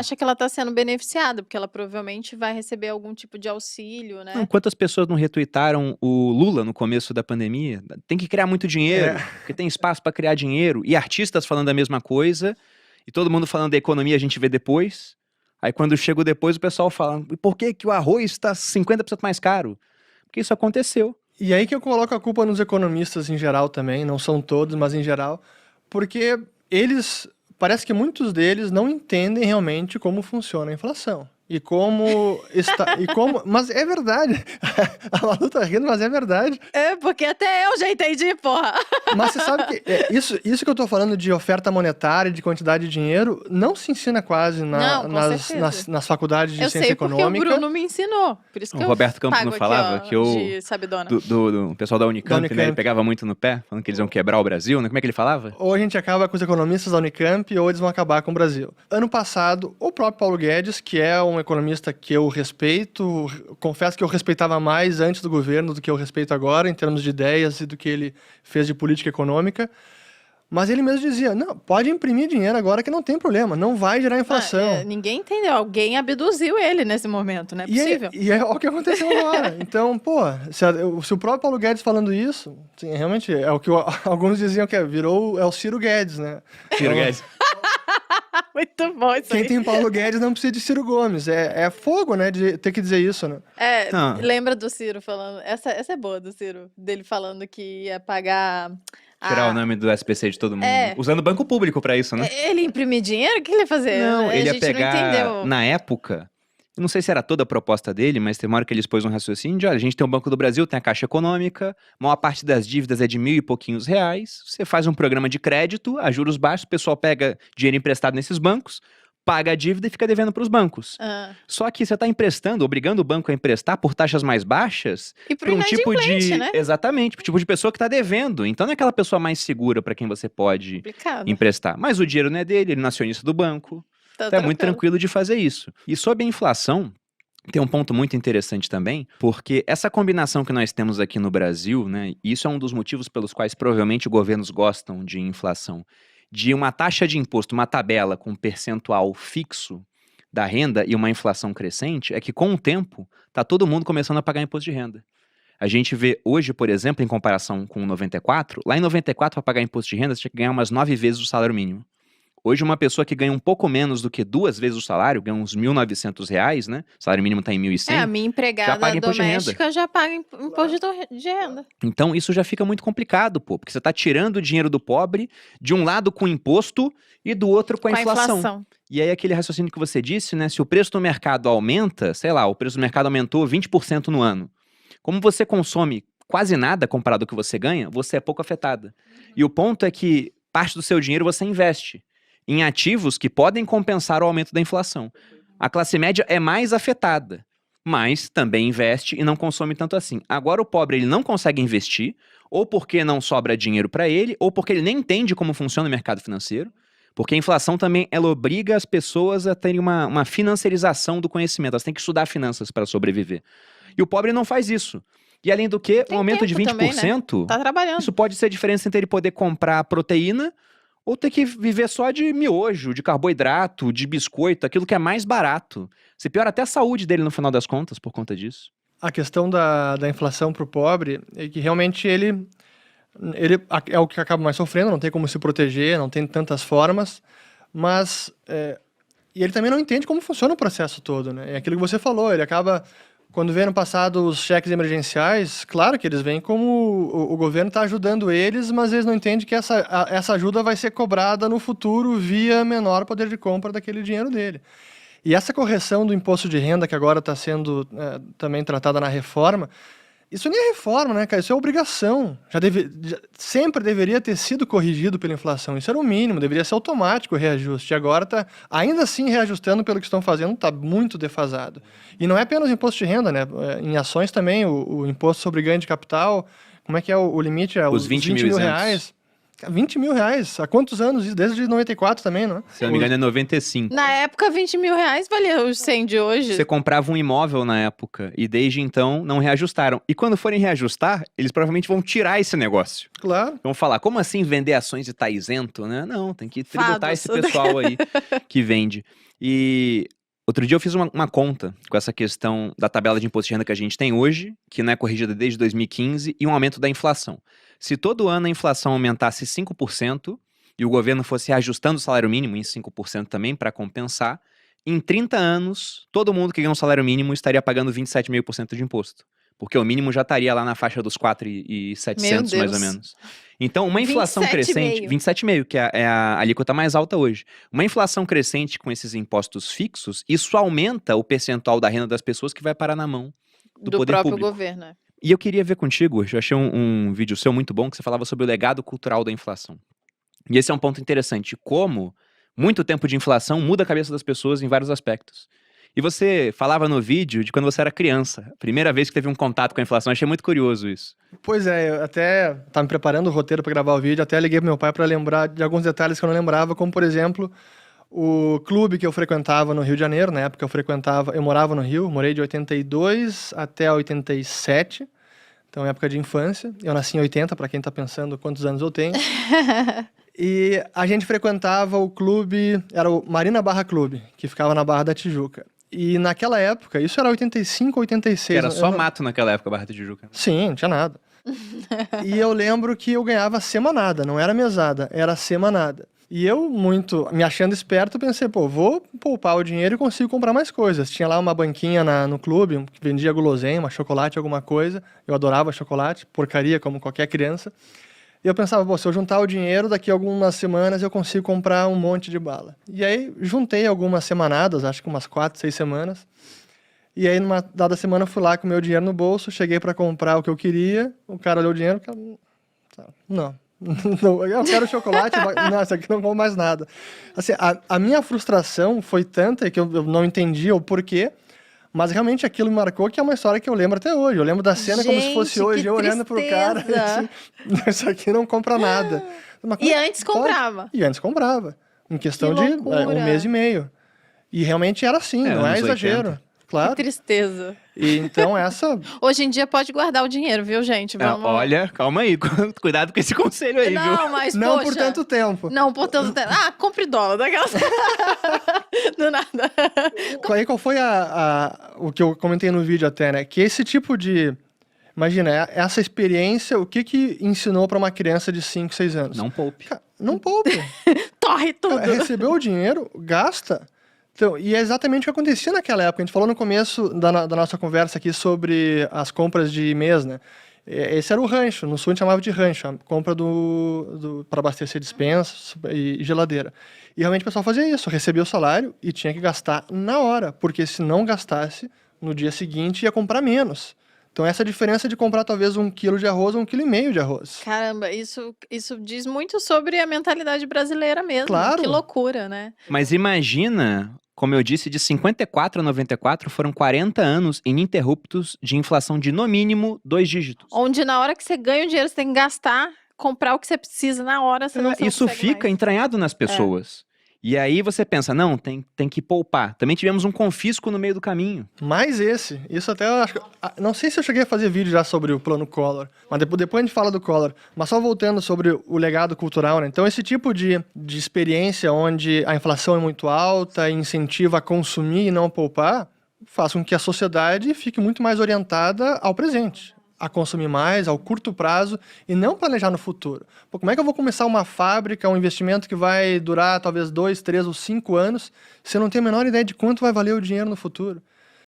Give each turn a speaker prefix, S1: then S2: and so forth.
S1: acha que ela está sendo beneficiada, porque ela provavelmente vai receber algum tipo de auxílio,
S2: Não,
S1: né?
S2: quantas pessoas não retuitaram o Lula no começo da pandemia? Tem que criar muito
S3: É,
S2: dinheiro, porque tem espaço para criar dinheiro. E artistas falando a mesma coisa, e todo mundo falando da economia a gente vê depois. Aí quando chega o depois, o pessoal fala, e por que que o arroz está 50% mais caro? Porque isso aconteceu.
S3: e aí que eu coloco a culpa nos economistas em geral também, não são todos, mas em geral, porque parece que muitos deles não entendem realmente como funciona a inflação. E como mas é verdade. A Malu tá rindo, mas é verdade.
S1: É, porque até eu já entendi, porra.
S3: Mas você sabe que isso que eu tô falando de oferta monetária, de quantidade de dinheiro, não se ensina quase
S1: Não, com certeza.
S3: nas faculdades de
S1: Eu
S3: ciência
S1: sei porque o
S3: econômica.
S1: Bruno me ensinou. Por isso
S2: O
S1: que eu
S2: Roberto Campos
S1: pago
S2: não falava
S1: aqui,
S2: que
S1: ó,
S2: o
S1: de sabidona.
S2: do pessoal da Unicamp, né? Ele
S3: Unicamp.
S2: pegava muito no pé, falando que eles iam quebrar o Brasil, né? Como é que ele falava?
S3: Ou a gente acaba com os economistas da Unicamp, ou eles vão acabar com o Brasil. Ano passado, o próprio Paulo Guedes, que é um economista que eu respeito, confesso que eu respeitava mais antes do governo do que eu respeito agora, em termos de ideias e do que ele fez de política econômica, mas ele mesmo dizia, não, pode imprimir dinheiro agora que não tem problema, não vai gerar inflação.
S1: Ninguém entendeu. Alguém abduziu ele nesse momento, não é possível.
S3: E é o que aconteceu agora. Então, pô, se o próprio Paulo Guedes falando isso, sim, realmente é o que alguns diziam que é o Ciro Guedes, né?
S2: Ciro Guedes.
S1: Muito bom isso
S3: Quem
S1: aí.
S3: tem Paulo Guedes não precisa de Ciro Gomes. É fogo, né, de ter que dizer isso, né?
S2: Não.
S1: Lembra do Ciro falando... Essa é boa do Ciro. Dele falando que ia pagar...
S2: Tirar o nome do SPC de todo mundo.
S1: É.
S2: Usando banco público pra isso, né?
S1: Ele imprimir dinheiro? O que ele ia fazer?
S2: Não, ele
S1: a
S2: ia
S1: gente não
S2: pegar,
S1: entendeu.
S2: na época, eu não sei se era toda a proposta dele, mas tem uma hora que ele expôs um raciocínio de, olha, a gente tem o Banco do Brasil, tem a Caixa Econômica, a maior parte das dívidas é de R$1.000 e pouquinhos, você faz um programa de crédito, a juros baixos, o pessoal pega dinheiro emprestado nesses bancos, paga a dívida e fica devendo para os bancos. Só que você está emprestando, obrigando o banco a emprestar por taxas mais baixas
S1: E pro
S2: para um tipo
S1: inadimplente,
S2: de...
S1: né?
S2: Exatamente, pro tipo de pessoa que está devendo. Então não é aquela pessoa mais segura para quem você pode
S1: Complicado.
S2: emprestar. Mas o dinheiro não é dele, ele não é acionista do banco.
S1: Tá
S2: Então é muito tranquilo de fazer isso. E sobre a inflação, tem um ponto muito interessante também, porque essa combinação que nós temos aqui no Brasil, né, e isso é um dos motivos pelos quais provavelmente governos gostam de inflação, de uma taxa de imposto, uma tabela com um percentual fixo da renda e uma inflação crescente, é que com o tempo tá todo mundo começando a pagar imposto de renda. A gente vê hoje, por exemplo, em comparação com 94, lá em 94 para pagar imposto de renda você tinha que ganhar umas 9 vezes o salário mínimo. Hoje, uma pessoa que ganha um pouco menos do que 2 vezes o salário, ganha uns R$1.900, né? O salário mínimo está em 1.100.
S1: A minha empregada
S2: paga imposto de renda.
S1: doméstica já paga imposto de renda.
S2: Então, isso já fica muito complicado, pô. Porque você está tirando o dinheiro do pobre, de um lado com imposto e do outro com a inflação. E aí, aquele raciocínio que você disse, né? Se o preço do mercado aumenta, sei lá, o preço do mercado aumentou 20% no ano. Como você consome quase nada comparado ao que você ganha, você é pouco afetada. E o ponto é que parte do seu dinheiro você investe em ativos que podem compensar o aumento da inflação. A classe média é mais afetada, mas também investe e não consome tanto assim. Agora o pobre ele não consegue investir, ou porque não sobra dinheiro para ele, ou porque ele nem entende como funciona o mercado financeiro, porque a inflação também ela obriga as pessoas a terem uma financiarização do conhecimento, elas têm que estudar finanças para sobreviver. E o pobre não faz isso. E além do que, um aumento de 20%,
S1: também, né? Tá trabalhando.
S2: Isso pode ser a diferença entre ele poder comprar proteína ou ter que viver só de miojo, de carboidrato, de biscoito, aquilo que é mais barato. Você piora até a saúde dele no final das contas por conta disso.
S3: A questão da inflação para o pobre é que realmente ele é o que acaba mais sofrendo, não tem como se proteger, não tem tantas formas, mas e ele também não entende como funciona o processo todo, né? É aquilo que você falou, ele acaba... Quando vê no passado os cheques emergenciais, claro que eles vêm como o governo está ajudando eles, mas eles não entendem que essa ajuda vai ser cobrada no futuro via menor poder de compra daquele dinheiro dele. E essa correção do imposto de renda que agora está sendo também tratada na reforma, isso nem é reforma, né, cara? Isso é obrigação. Sempre deveria ter sido corrigido pela inflação. Isso era o mínimo, deveria ser automático o reajuste. E agora está, ainda assim, reajustando pelo que estão fazendo, está muito defasado. E não é apenas o imposto de renda, né? Em ações também, o imposto sobre ganho de capital, como é que é o limite? É
S2: os 20 mil
S3: reais. 20 mil reais. Há quantos anos isso? Desde 94 também, não?
S2: Se eu não me engano, é 95.
S1: Na época, 20 mil reais valia os 100 de hoje.
S2: Você comprava um imóvel na época e desde então não reajustaram. E quando forem reajustar, eles provavelmente vão tirar esse negócio.
S3: Claro.
S2: Vão falar, como assim vender ações e tá isento, né? Não, tem que tributar
S1: Fados.
S2: esse pessoal aí que vende. E outro dia eu fiz uma conta com essa questão da tabela de imposto de renda que a gente tem hoje, que não é corrigida desde 2015, e um aumento da inflação. Se todo ano a inflação aumentasse 5% e o governo fosse reajustando o salário mínimo em 5% também para compensar, em 30 anos, todo mundo que ganha um salário mínimo estaria pagando 27,5% de imposto. Porque o mínimo já estaria lá na faixa dos 4.700, mais ou menos. Então, uma inflação crescente... 27,5%, que é a alíquota mais alta hoje. Uma inflação crescente com esses impostos fixos, isso aumenta o percentual da renda das pessoas que vai parar na mão do poder
S1: próprio
S2: público.
S1: Governo.
S2: E eu queria ver contigo, eu achei um vídeo seu muito bom, que você falava sobre o legado cultural da inflação. E esse é um ponto interessante, como muito tempo de inflação muda a cabeça das pessoas em vários aspectos. E você falava no vídeo de quando você era criança, a primeira vez que teve um contato com a inflação, achei muito curioso isso.
S3: Pois é, eu até estava me preparando o roteiro para gravar o vídeo, até liguei pro meu pai para lembrar de alguns detalhes que eu não lembrava, como por exemplo, o clube que eu frequentava no Rio de Janeiro, na época eu morava no Rio, morei de 82 até 87, então época de infância. Eu nasci em 80, para quem tá pensando quantos anos eu tenho. E a gente frequentava o clube, era o Marina Barra Clube, que ficava na Barra da Tijuca. E naquela época, isso era 85, 86.
S2: Que era só mato naquela época, Barra da Tijuca.
S3: Sim, não tinha nada. E eu lembro que eu ganhava semanada, não era mesada, era semanada. E eu, muito me achando esperto, pensei, pô, vou poupar o dinheiro e consigo comprar mais coisas. Tinha lá uma banquinha no clube, que vendia guloseima, chocolate, alguma coisa. Eu adorava chocolate, porcaria, como qualquer criança. E eu pensava, pô, se eu juntar o dinheiro, daqui a algumas semanas eu consigo comprar um monte de bala. E aí, juntei algumas semanadas, acho que umas 4, 6 semanas. E aí, numa dada semana, eu fui lá com o meu dinheiro no bolso, cheguei para comprar o que eu queria, o cara olhou o dinheiro, não. Eu quero chocolate, não, isso aqui não como mais nada. Assim, a minha frustração foi tanta que eu não entendia o porquê, mas realmente aquilo me marcou, que é uma história que eu lembro até hoje. Eu lembro da cena como se fosse hoje, eu olhando pro cara, assim, isso aqui não compra nada. Mas,
S1: e antes comprava.
S3: E antes comprava, em questão de 1 mês e meio. E realmente era assim, não é exagero. 80. Claro.
S1: Que tristeza.
S3: E então essa...
S1: Hoje em dia pode guardar o dinheiro, viu, gente? Vamos...
S2: Olha, calma aí, cuidado com esse conselho aí,
S1: não,
S2: viu?
S1: Mas,
S3: não
S1: poxa,
S3: por tanto tempo.
S1: Não por tanto tempo. Ah, compre dólar daquelas... Do nada.
S3: Aí qual foi o que eu comentei no vídeo até, né? Que esse tipo de... Imagina, essa experiência, o que ensinou para uma criança de 5, 6 anos?
S2: Não poupe.
S3: Não poupe.
S1: Torre tudo.
S3: Recebeu o dinheiro, gasta. Então, e é exatamente o que acontecia naquela época. A gente falou no começo da nossa conversa aqui sobre as compras de mês, né? Esse era o rancho. No sul a gente chamava de rancho. A compra para abastecer dispensa e geladeira. E realmente o pessoal fazia isso. Recebia o salário e tinha que gastar na hora. Porque se não gastasse, no dia seguinte ia comprar menos. Então essa diferença de comprar talvez 1 quilo de arroz ou 1,5 quilo de arroz.
S1: Caramba, isso diz muito sobre a mentalidade brasileira mesmo.
S3: Claro.
S1: Que loucura, né?
S2: Mas imagina, como eu disse, de 54 a 94 foram 40 anos ininterruptos de inflação de no mínimo 2 dígitos.
S1: Onde na hora que você ganha o dinheiro, você tem que gastar, comprar o que você precisa na hora, senão você
S2: isso
S1: não consegue
S2: fica
S1: mais.
S2: entranhado nas pessoas. E aí você pensa, não, tem que poupar. Também tivemos um confisco no meio do caminho.
S3: Mais isso até eu acho que... Não sei se eu cheguei a fazer vídeo já sobre o plano Collor, mas depois a gente fala do Collor. Mas só voltando sobre o legado cultural, né? Então esse tipo de experiência onde a inflação é muito alta, incentiva a consumir e não poupar, faz com que a sociedade fique muito mais orientada ao presente. A consumir mais, ao curto prazo, e não planejar no futuro. Pô, como é que eu vou começar uma fábrica, um investimento que vai durar talvez 2, 3 ou 5 anos, se eu não tenho a menor ideia de quanto vai valer o dinheiro no futuro?